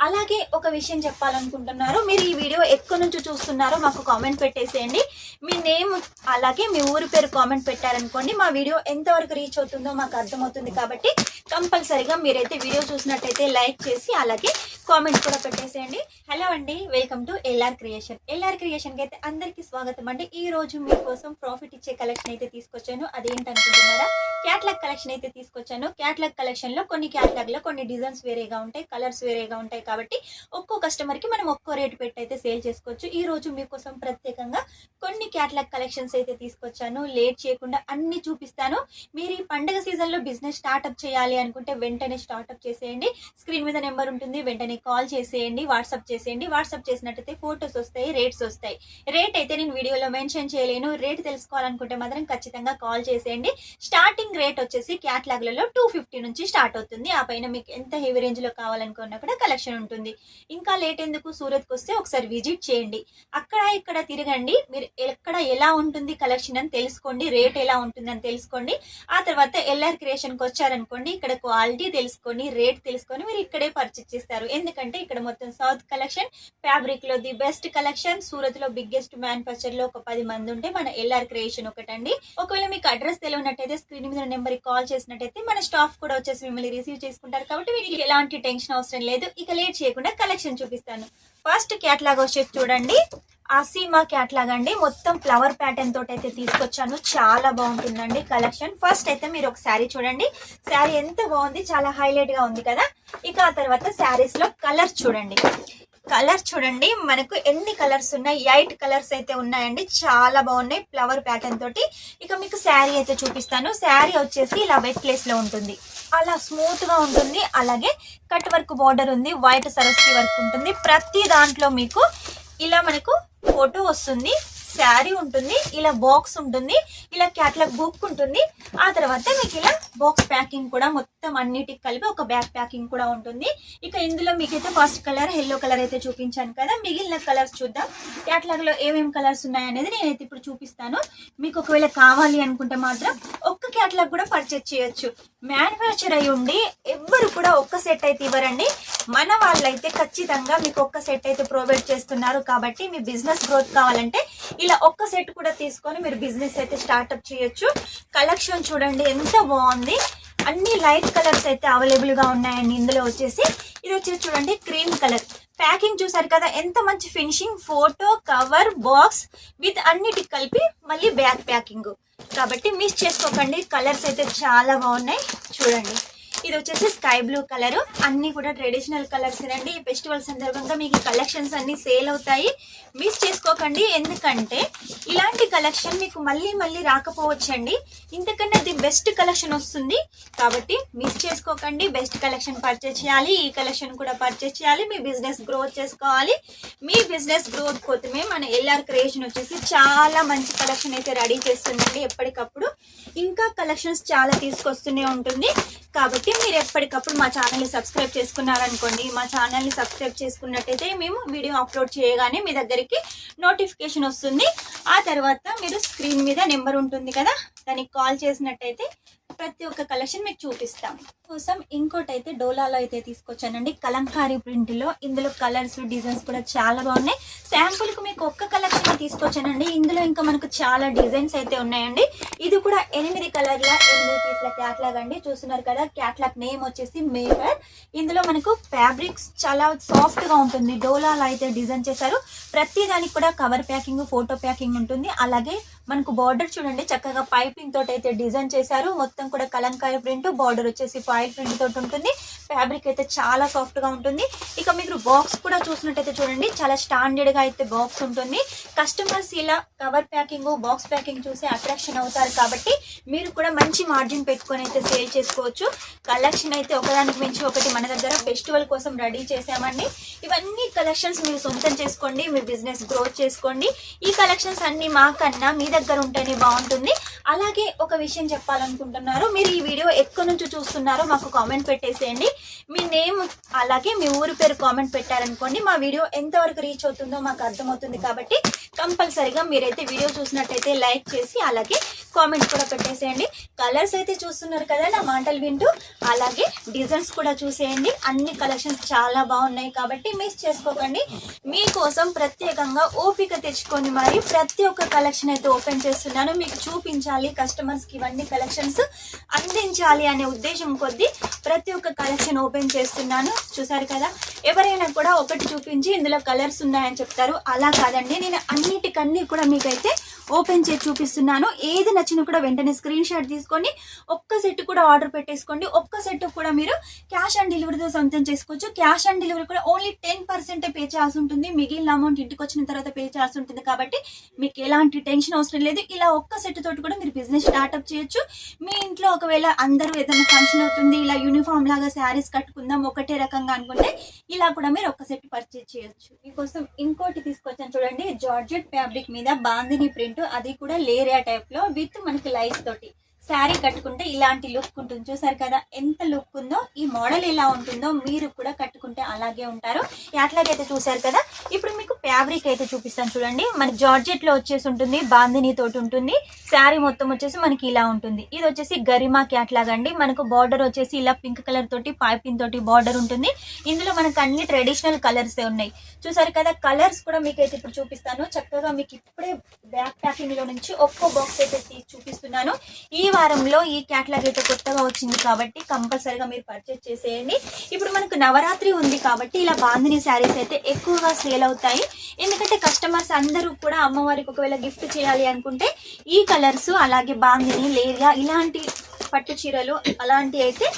అలాగే ఒక విషయం చెప్పాలనుకుంటున్నారు. మీరు ఈ వీడియో ఎక్కడి నుంచి చూస్తున్నారో మాకు కామెంట్ పెట్టేసేయండి. మీ నేమ్ అలాగే మీ ఊరి పేరు కామెంట్ పెట్టారనుకోండి, మా వీడియో ఎంతవరకు రీచ్ అవుతుందో మాకు అర్థమవుతుంది. కాబట్టి కంపల్సరీగా మీరైతే వీడియో చూసినట్టయితే లైక్ చేసి అలాగే కామెంట్ కూడా పెట్టేసేయండి. హలో అండి, welcome to LR creation. LR క్రియేషన్కి అయితే అందరికీ స్వాగతం అండి. ఈ రోజు మీకోసం ప్రాఫిట్ ఇచ్చే కలెక్షన్ అయితే తీసుకొచ్చాను. అదేంటనుకుంటున్నారా? క్యాట్లాగ్ కలెక్షన్ అయితే తీసుకొచ్చాను. క్యాట్లాగ్ కలెక్షన్ లో కొన్ని క్యాట్లాగ్ లో కొన్ని డిజైన్స్ వేరేగా ఉంటాయి, కలర్స్ వేరేగా ఉంటాయి. కాబట్టి ఒక్కో కస్టమర్ కి మనం ఒక్కో రేటు పెట్టి అయితే సేల్ చేసుకోవచ్చు. ఈ రోజు మీకోసం ప్రత్యేకంగా కొన్ని క్యాట్లాగ్ కలెక్షన్స్ అయితే తీసుకొచ్చాను. లేట్ చేయకుండా అన్ని చూపిస్తాను. మీరు ఈ పండుగ సీజన్ లో బిజినెస్ స్టార్ట్అప్ చేయాలి అనుకుంటే వెంటనే స్టార్ట్అప్ చేసేయండి. స్క్రీన్ మీద నెంబర్ ఉంటుంది, వెంటనే కాల్ చేసేయండి, వాట్సాప్ చేసేయండి. వాట్సాప్ చేసినట్టయితే ఫొటోస్ వస్తాయి, రేట్స్ వస్తాయి. రేట్ అయితే నేను వీడియోలో మెన్షన్ చేయలేను. రేట్ తెలుసుకోవాలనుకుంటే మాత్రం ఖచ్చితంగా కాల్ చేసేయండి. స్టార్టింగ్ రేట్ వచ్చేసి క్యాట్లాగ్లలో 250 నుంచి స్టార్ట్ అవుతుంది. ఆ పైన మీకు ఎంత హెవీ రేంజ్ లో కావాలనుకున్నా కూడా కలెక్షన్ ఉంటుంది. ఇంకా లేట్ ఎందుకు, సూరత్కి వస్తే ఒకసారి విజిట్ చేయండి. అక్కడ ఇక్కడ తిరగండి. మీరు ఎక్కడ ఎలా ఉంటుంది కలెక్షన్ అని తెలుసుకోండి, రేట్ ఎలా ఉంటుంది అని తెలుసుకోండి. ఆ తర్వాత ఎల్ఆర్ క్రియేషన్ కి వచ్చారనుకోండి, ఇక్కడ క్వాలిటీ తెలుసుకొని రేట్ తెలుసుకొని మీరు ఇక్కడే పర్చేస్ చేస్తారు. ఎందుకంటే ఇక్కడ మొత్తం సౌత్ కలెక్షన్, ఫ్యాబ్రిక్ లో ది బెస్ట్ కలెక్షన్. సూరత్ లో బిగ్గెస్ట్ మ్యానుఫ్యాక్చర్ లో ఒక 10 మంది ఉంటే మన ఎల్ఆర్ క్రియేషన్ ఒకటండి. ఒకవేళ మీకు అడ్రస్ తెలియనట్టయితే స్క్రీన్ మీద నెంబర్ కి కాల్ చేసినట్టయితే మన స్టాఫ్ కూడా వచ్చేసి మిమ్మల్ని రిసీవ్ చేసుకుంటారు. కాబట్టి మీకు ఎలాంటి టెన్షన్ అవసరం లేదు. ఇక లేట్ చేయకుండా కలెక్షన్ చూపిస్తాను. ఫస్ట్ క్యాట్లాగ్ వచ్చేసి చూడండి, ఆసీమా క్యాట్లాగ్ అండి. మొత్తం ఫ్లవర్ ప్యాటర్న్ తోటి అయితే తీసుకొచ్చాను. చాలా బాగుంటుందండి కలెక్షన్. ఫస్ట్ అయితే మీరు ఒక శారీ చూడండి. శారీ ఎంత బాగుంది, చాలా హైలైట్ గా ఉంది కదా. ఇక ఆ తర్వాత శారీస్ లో కలర్స్ చూడండి. కలర్ చూడండి, మనకు ఎన్ని కలర్స్ ఉన్నాయి, 8 కలర్స్ అయితే ఉన్నాయండి. చాలా బాగున్నాయి ఫ్లవర్ ప్యాటర్న్ తోటి. ఇక మీకు శారీ అయితే చూపిస్తాను. శారీ వచ్చేసి ఇలా వెట్ ప్లేస్ లో ఉంటుంది, అలా స్మూత్ గా ఉంటుంది. అలాగే కట్ వర్క్ బార్డర్ ఉంది, వైట్ సరస్వతి వర్క్ ఉంటుంది. ప్రతి దాంట్లో మీకు ఇలా మనకు ఫోటో వస్తుంది, శారీ ఉంటుంది, ఇలా బాక్స్ ఉంటుంది, ఇలా క్యాట్లాగ్ బుక్ ఉంటుంది. ఆ తర్వాత మీకు ఇలా బాక్స్ ప్యాకింగ్ కూడా మొత్తం అన్నిటికి కలిపి ఒక బ్యాగ్ ప్యాకింగ్ కూడా ఉంటుంది. ఇక ఇందులో మీకైతే ఫస్ట్ కలర్ ఎల్లో కలర్ అయితే చూపించాను కదా. మిగిలిన కలర్స్ చూద్దాం. క్యాట్లాగ్ లో ఏమేమి కలర్స్ ఉన్నాయనేది నేనైతే ఇప్పుడు చూపిస్తాను. మీకు ఒకవేళ కావాలి అనుకుంటే మాత్రం ఒక్క క్యాట్లాగ్ కూడా పర్చేజ్ చేయొచ్చు. మ్యానుఫ్యాక్చర్ అయి ఉండి ఎవ్వరు కూడా ఒక్క సెట్ అయితే ఇవ్వరండి. మన వాళ్ళైతే ఖచ్చితంగా మీకు ఒక్క సెట్ అయితే ప్రొవైడ్ చేస్తున్నారు. కాబట్టి మీ బిజినెస్ గ్రోత్ కావాలంటే ఇలా ఒక్క సెట్ కూడా తీసుకొని మీరు బిజినెస్ అయితే స్టార్ట్అప్ చేయొచ్చు. కలెక్షన్ చూడండి ఎంత బాగుంది. అన్ని లైట్ కలర్స్ అయితే అవైలబుల్ గా ఉన్నాయండి. ఇందులో వచ్చేసి ఇది వచ్చేసి చూడండి క్రీమ్ కలర్. ప్యాకింగ్ చూసారు కదా ఎంత మంచి finishing, photo, cover, box with అన్నిటికి కలిపి మళ్ళీ బ్యాక్ ప్యాకింగ్. కాబట్టి మిస్ చేసుకోకండి. కలర్స్ అయితే చాలా బాగున్నాయి చూడండి. ఇది వచ్చేసి స్కై బ్లూ కలర్. అన్ని కూడా ట్రెడిషనల్ కలర్స్ అండి. ఈ ఫెస్టివల్ సందర్భంగా మీకు కలెక్షన్స్ అన్ని సేల్ అవుతాయి. మిస్ చేసుకోకండి. ఎందుకంటే ఇలాంటి కలెక్షన్ మీకు మళ్ళీ మళ్ళీ రాకపోవచ్చండి. ఇంతకన్నా ది బెస్ట్ కలెక్షన్ వస్తుంది. కాబట్టి మిస్ చేసుకోకండి. బెస్ట్ కలెక్షన్ పర్చేస్ చేయాలి. ఈ కలెక్షన్ కూడా పర్చేస్ చేయాలి. మీ బిజినెస్ గ్రోత్ చేసుకోవాలి. మీ బిజినెస్ గ్రోత్ కోసమే మన ఎల్ఆర్ క్రియేషన్ వచ్చేసి చాలా మంచి కలెక్షన్ అయితే రెడీ చేస్తుందండి. ఎప్పటికప్పుడు ఇంకా కలెక్షన్స్ చాలా తీసుకొస్తూనే ఉంటుంది. కాబట్టి మీరు ఎప్పటికప్పుడు మా ఛానల్ని సబ్స్క్రైబ్ చేసుకున్నారనుకోండి, మా ఛానల్ని సబ్స్క్రైబ్ చేసుకున్నట్టయితే మేము వీడియో అప్లోడ్ చేయగానే మీ దగ్గరికి నోటిఫికేషన్ వస్తుంది. ఆ తర్వాత మీరు స్క్రీన్ మీద నెంబర్ ఉంటుంది కదా, దానికి కాల్ చేసినట్టయితే ప్రతి ఒక్క కలెక్షన్ మీకు చూపిస్తాం. కోసం ఇంకోటి అయితే డోలాలో అయితే తీసుకొచ్చానండి, కలంకారీ ప్రింట్ లో. ఇందులో కలర్స్, డిజైన్స్ కూడా చాలా బాగున్నాయి. శాంపుల్ కు మీకు ఒక్క కలెక్షన్ తీసుకొచ్చానండి. ఇందులో ఇంకా మనకు చాలా డిజైన్స్ అయితే ఉన్నాయండి. ఇది కూడా 8 కలర్ల 8 పీస్ల క్యాట్లాగ్ అండి. చూస్తున్నారు కదా, క్యాట్లాగ్ నేమ్ వచ్చేసి మేఫర్. ఇందులో మనకు ఫ్యాబ్రిక్స్ చాలా సాఫ్ట్ గా ఉంటుంది. డోలాలో అయితే డిజైన్ చేశారు. ప్రతి దానికి కూడా కవర్ ప్యాకింగ్, ఫోటో ప్యాకింగ్ ఉంటుంది. అలాగే మనకు బార్డర్ చూడండి, చక్కగా పైపింగ్ తోటి అయితే డిజైన్ చేశారు. మొత్తం కూడా కలంకారీ ప్రింట్, బార్డర్ వచ్చేసి ఫాయిల్ ప్రింట్ తోటి ఉంటుంది. ఫ్యాబ్రిక్ అయితే చాలా సాఫ్ట్ గా ఉంటుంది. ఇక మీరు బాక్స్ కూడా చూసినట్టయితే చూడండి, చాలా స్టాండర్డ్ గా అయితే బాక్స్ ఉంటుంది. కస్టమర్స్ ఇలా కవర్ ప్యాకింగ్, బాక్స్ ప్యాకింగ్ చూసి అట్రాక్షన్ అవుతారు. కాబట్టి మీరు కూడా మంచి మార్జిన్ పెట్టుకొని అయితే సేల్ చేసుకోవచ్చు. కలెక్షన్ అయితే ఒకదానికి మించి ఒకటి మన దగ్గర ఫెస్టివల్ కోసం రెడీ చేసామండి. ఇవన్నీ కలెక్షన్స్ మీరు సొంతం చేసుకోండి, మీ బిజినెస్ గ్రోత్ చేసుకోండి. ఈ కలెక్షన్స్ అన్ని మాకన్నా మీ దగ్గర ఉంటేనే బాగుంటుంది. అలాగే ఒక విషయం చెప్పాలనుకుంటున్నారు. మీరు ఈ వీడియో ఎక్కడి నుంచి చూస్తున్నారో మాకు కామెంట్ పెట్టేసేయండి. మీ నేమ్ అలాగే మీ ఊరి పేరు కామెంట్ పెట్టారనుకోండి, మా వీడియో ఎంతవరకు రీచ్ అవుతుందో మాకు అర్థమవుతుంది. కాబట్టి కంపల్సరీగా మీరైతే వీడియో చూసినట్టయితే లైక్ చేసి అలాగే కామెంట్ కూడా పెట్టేసేయండి. కలర్స్ అయితే చూస్తున్నారు కదా నా మాటలు వింటూ, అలాగే డిజైన్స్ కూడా చూసేయండి. అన్ని కలెక్షన్స్ చాలా బాగున్నాయి కాబట్టి మిస్ చేసుకోకండి. మీకోసం ప్రత్యేకంగా ఓపిక తెచ్చుకొని మరి ప్రతి ఒక్క కలెక్షన్ అయితే ఓపెన్ చేస్తున్నాను. మీకు చూపించాలి, కస్టమర్స్కి ఇవన్నీ కలెక్షన్స్ అందించాలి అనే ఉద్దేశం కొద్దీ ప్రతి ఒక్క కలెక్షన్ ఓపెన్ చేస్తున్నాను. చూసారు కదా, ఎవరైనా కూడా ఒకటి చూపించి ఇందులో కలర్స్ ఉన్నాయని చెప్తారు. అలా కాదండి, నేను అన్నిటికన్నీ కూడా మీకైతే ఓపెన్ చేసి చూపిస్తున్నాను. ఏది నచ్చినా కూడా వెంటనే స్క్రీన్ షాట్ తీసుకొని ఒక్క సెట్ కూడా ఆర్డర్ పెట్టేసుకోండి. ఒక్క సెట్ కూడా మీరు క్యాష్ ఆన్ డెలివరీతో సొంతం చేసుకోవచ్చు. క్యాష్ ఆన్ డెలివరీ కూడా ఓన్లీ 10% పే చేయాల్సి ఉంటుంది. మిగిలిన అమౌంట్ ఇంటికి వచ్చిన తర్వాత పే చేయాల్సి ఉంటుంది. కాబట్టి మీకు ఎలాంటి టెన్షన్ అవసరం లేదు. ఇలా ఒక్క సెట్ తోటి కూడా మీరు బిజినెస్ స్టార్ట్అప్ చేయొచ్చు. మీ ఇంట్లో ఒకవేళ అందరూ ఏదైనా ఫంక్షన్ అవుతుంది, ఇలా యూనిఫామ్ లాగా శారీస్ కట్టుకుందాం ఒకటే రకంగా అనుకుంటే ఇలా కూడా మీరు ఒక్క సెట్ పర్చేజ్ చేయొచ్చు. మీకోసం ఇంకోటి తీసుకొచ్చాను చూడండి, జార్జెట్ ఫ్యాబ్రిక్ మీద బాందిని ప్రింట్, అది కూడా లేరియా టైప్ లో విత్ మనకి లైన్స్ తోటి శారీ కట్టుకుంటే ఇలాంటి లుక్ ఉంటుంది. చూసారు కదా ఎంత లుక్ ఉందో. ఈ మోడల్ ఎలా ఉంటుందో మీరు కూడా కట్టుకుంటే అలాగే ఉంటారు. అట్లాగైతే చూసారు కదా. ఇప్పుడు మీకు ఫ్యాబ్రిక్ అయితే చూపిస్తాను చూడండి. మనకి జార్జెట్ లో వచ్చేసి ఉంటుంది, బాందిని తోటి ఉంటుంది. శారీ మొత్తం వచ్చేసి మనకి ఇలా ఉంటుంది. ఇది వచ్చేసి గరిమా క్యాట్లాగ్ అండి. మనకు బార్డర్ వచ్చేసి ఇలా పింక్ కలర్ తోటి పైపింగ్ తోటి బార్డర్ ఉంటుంది. ఇందులో మనకు అన్ని ట్రెడిషనల్ కలర్స్ ఉన్నాయి. చూసారు కదా, కలర్స్ కూడా మీకైతే ఇప్పుడు చూపిస్తాను. చక్కగా మీకు ఇప్పుడే బ్యాక్ ప్యాకింగ్ లో నుంచి ఒక్కో బాక్స్ అయితే తీసి చూపిస్తున్నాను. ఈ వారంలో ఈ క్యాట్లాగ్ అయితే కొత్తగా వచ్చింది కాబట్టి కంపల్సరీగా మీరు పర్చేజ్ చేసేయండి. ఇప్పుడు మనకు నవరాత్రి ఉంది కాబట్టి ఇలా బాందిని శారీస్ అయితే ఎక్కువగా సేల్ అవుతాయి. ఎందుకంటే కస్టమర్స్ అందరూ కూడా అమ్మవారికి ఒకవేళ గిఫ్ట్ చేయాలి అనుకుంటే ఈ కలర్స్ అలాగే బాందిని లేరియా ఇలాంటి పట్టు చీరలు అలాంటివి అయితే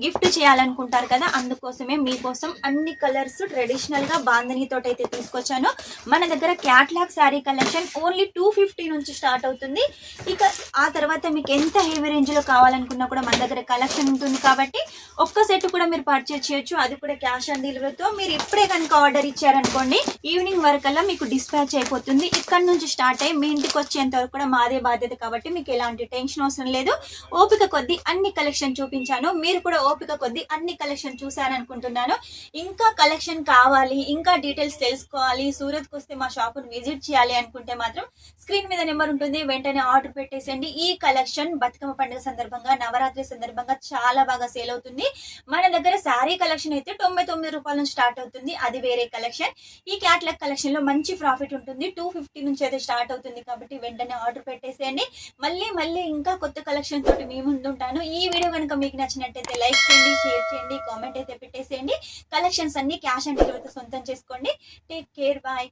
గిఫ్ట్ చేయాలనుకుంటారు కదా, అందుకోసమే మీకోసం అన్ని కలర్స్ ట్రెడిషనల్ గా బాందిని తోటి అయితే తీసుకొచ్చాను. మన దగ్గర క్యాట్లాగ్ శారీ కలెక్షన్ ఓన్లీ 250 నుంచి స్టార్ట్ అవుతుంది. ఇక ఆ తర్వాత మీకు ఎంత హెవీ రేంజ్ లో కావాలనుకున్నా కూడా మన దగ్గర కలెక్షన్ ఉంటుంది. కాబట్టి ఒక్క సెట్ కూడా మీరు పర్చేజ్ చేయొచ్చు, అది కూడా క్యాష్ ఆన్ డెలివరీతో. మీరు ఇప్పుడే కనుక ఆర్డర్ ఇచ్చారనుకోండి ఈవినింగ్ వరకల్లా మీకు డిస్పాచ్ అయిపోతుంది. ఇక్కడ నుంచి స్టార్ట్ అయ్యి మీ ఇంటికి వచ్చేంత వరకు కూడా మాదే బాధ్యత కాబట్టి మీకు ఎలాంటి టెన్షన్ అవసరం లేదు. ఓపిక కొద్దీ అన్ని కలెక్షన్ చూపించాను. మీరు కూడా ఓపిక కొద్ది అన్ని కలెక్షన్ చూసారనుకుంటున్నాను. ఇంకా కలెక్షన్ కావాలి, ఇంకా డీటెయిల్స్ తెలుసుకోవాలి, సూరత్కి వస్తే మా షాపును విజిట్ చేయాలి అనుకుంటే మాత్రం స్క్రీన్ మీద నెంబర్ ఉంటుంది, వెంటనే ఆర్డర్ పెట్టేసండి. ఈ కలెక్షన్ బతుకమ్మ పండుగ సందర్భంగా, నవరాత్రి సందర్భంగా చాలా బాగా సేల్ అవుతుంది. మన దగ్గర శారీ కలెక్షన్ అయితే 99 రూపాయల నుంచి స్టార్ట్ అవుతుంది, అది వేరే కలెక్షన్. ఈ క్యాట్లాగ్ కలెక్షన్ లో మంచి ప్రాఫిట్ ఉంటుంది. 250 నుంచి అయితే స్టార్ట్ అవుతుంది. కాబట్టి వెంటనే ఆర్డర్ పెట్టేసేయండి. మళ్ళీ ఇంకా కొత్త కలెక్షన్ తోటి మీ ముందు ఉంటాను. ఈ వీడియో కనుక మీకు నచ్చినట్టయితే లైక్ చేయండి, షేర్ చేయండి, కామెంట్ అయితే పెట్టేసేయండి. కలెక్షన్స్ అన్ని క్యాష్ ఆన్ డెలివరీతో సొంతం చేసుకోండి. Take care, bye.